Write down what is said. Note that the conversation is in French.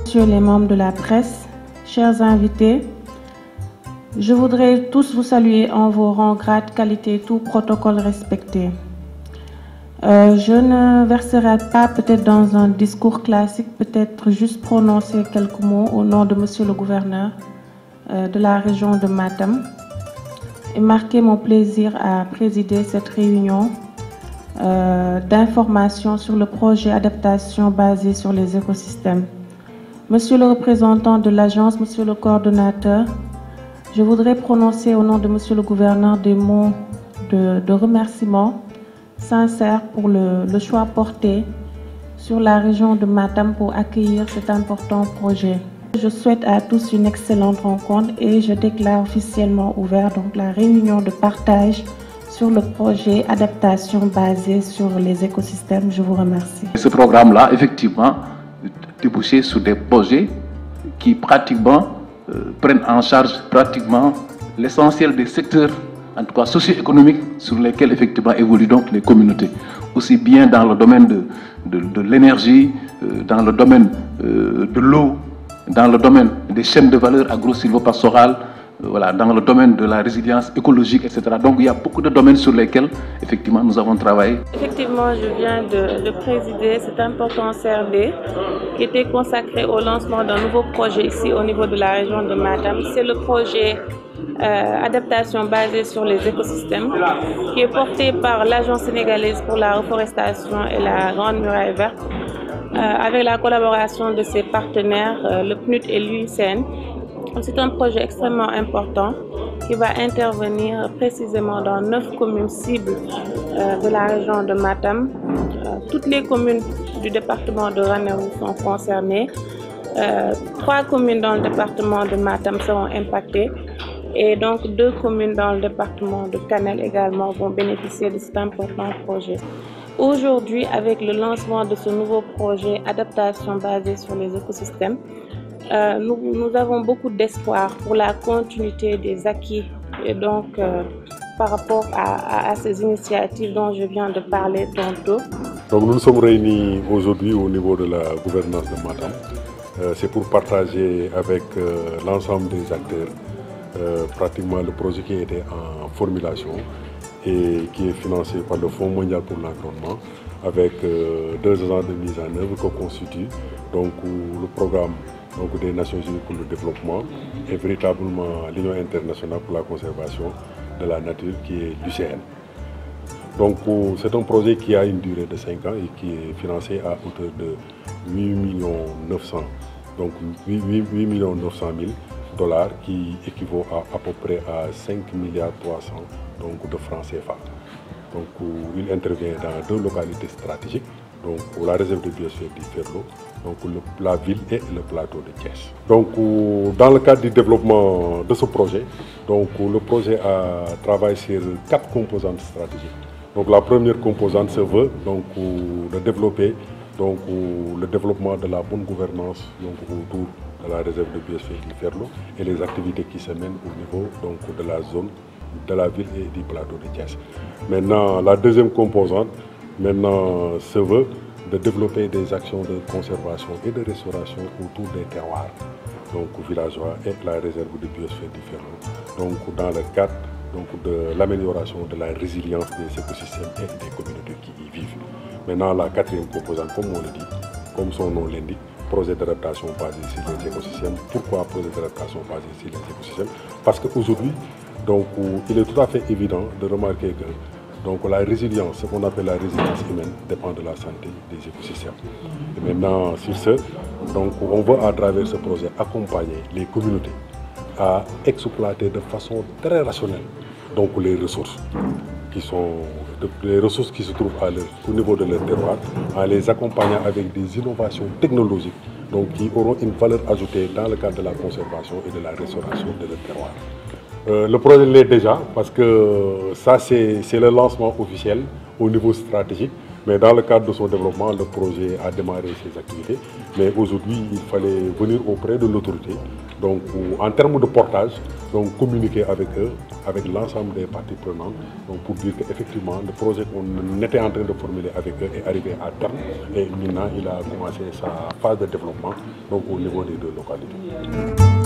Messieurs les membres de la presse, chers invités, je voudrais tous vous saluer en vos rangs, grades, qualités, tout protocole respecté. Je ne verserai pas peut-être dans un discours classique, peut-être juste prononcer quelques mots au nom de Monsieur le gouverneur de la région de Matam et marquer mon plaisir à présider cette réunion d'information sur le projet adaptation basé sur les écosystèmes. Monsieur le représentant de l'agence, Monsieur le coordonnateur, je voudrais prononcer au nom de Monsieur le gouverneur des mots de remerciement sincère pour le choix porté sur la région de Matam pour accueillir cet important projet. Je souhaite à tous une excellente rencontre et je déclare officiellement ouvert donc la réunion de partage sur le projet adaptation basé sur les écosystèmes. Je vous remercie. Ce programme-là, effectivement, débouché sur des projets qui pratiquement prennent en charge pratiquement l'essentiel des secteurs, en tout cas socio-économiques, sur lesquels effectivement évoluent donc les communautés. Aussi bien dans le domaine de l'énergie, dans le domaine de l'eau, dans le domaine des chaînes de valeur agro-silvopastorales, voilà, dans le domaine de la résilience écologique, etc. Donc il y a beaucoup de domaines sur lesquels effectivement nous avons travaillé. Effectivement, je viens de présider cet important CRD qui était consacré au lancement d'un nouveau projet ici au niveau de la région de Matam. C'est le projet adaptation basée sur les écosystèmes qui est porté par l'Agence sénégalaise pour la reforestation et la Grande Muraille Verte avec la collaboration de ses partenaires, le PNUD et l'UICN. C'est un projet extrêmement important qui va intervenir précisément dans 9 communes cibles de la région de Matam. Toutes les communes du département de Ranérou sont concernées. 3 communes dans le département de Matam seront impactées et donc 2 communes dans le département de Kanel également vont bénéficier de cet important projet. Aujourd'hui, avec le lancement de ce nouveau projet adaptation basée sur les écosystèmes, nous avons beaucoup d'espoir pour la continuité des acquis et donc par rapport à ces initiatives dont je viens de parler tantôt. Donc nous nous sommes réunis aujourd'hui au niveau de la gouvernance de Matam. C'est pour partager avec l'ensemble des acteurs pratiquement le projet qui était en formulation et qui est financé par le Fonds mondial pour l'environnement avec 2 ans de mise en œuvre que constitue donc le programme des Nations Unies pour le développement et véritablement l'Union internationale pour la conservation de la nature qui est l'UCN. Donc c'est un projet qui a une durée de 5 ans et qui est financé à hauteur de 8 900 000 $ qui équivaut à peu près à 5 milliards 300 donc de francs CFA. Donc il intervient dans 2 localités stratégiques, donc la réserve de biosphère du Ferlo, donc la ville et le plateau de Thiès. Donc dans le cadre du développement de ce projet, donc le projet travaille sur 4 composantes stratégiques. Donc la première composante se veut donc de développer donc le développement de la bonne gouvernance donc autour de la réserve de biosphère du Ferlo et les activités qui se mènent au niveau donc de la zone de la ville et du plateau de Thiès. Maintenant, la deuxième composante se veut de développer des actions de conservation et de restauration autour des terroirs, donc villageois et la réserve de biosphère du Ferlo, donc dans le cadre donc, de l'amélioration de la résilience des écosystèmes et des communautés qui y vivent. Maintenant, la quatrième composante, comme on le dit, comme son nom l'indique, projet d'adaptation basé sur les écosystèmes. Pourquoi projet d'adaptation basé sur les écosystèmes? Parce qu'aujourd'hui, donc, il est tout à fait évident de remarquer que donc, la résilience, ce qu'on appelle la résilience humaine, dépend de la santé des écosystèmes. Et maintenant, sur ce, donc, on veut à travers ce projet accompagner les communautés à exploiter de façon très rationnelle donc, les ressources qui se trouvent au niveau de leur terroir, en les accompagnant avec des innovations technologiques donc, qui auront une valeur ajoutée dans le cadre de la conservation et de la restauration de leur terroir. Le projet l'est déjà parce que ça c'est le lancement officiel au niveau stratégique, mais dans le cadre de son développement, le projet a démarré ses activités. Mais aujourd'hui, il fallait venir auprès de l'autorité Donc en termes de portage, donc communiquer avec eux, avec l'ensemble des parties prenantes, donc pour dire qu'effectivement le projet qu'on était en train de formuler avec eux est arrivé à terme et maintenant il a commencé sa phase de développement donc au niveau des deux localités.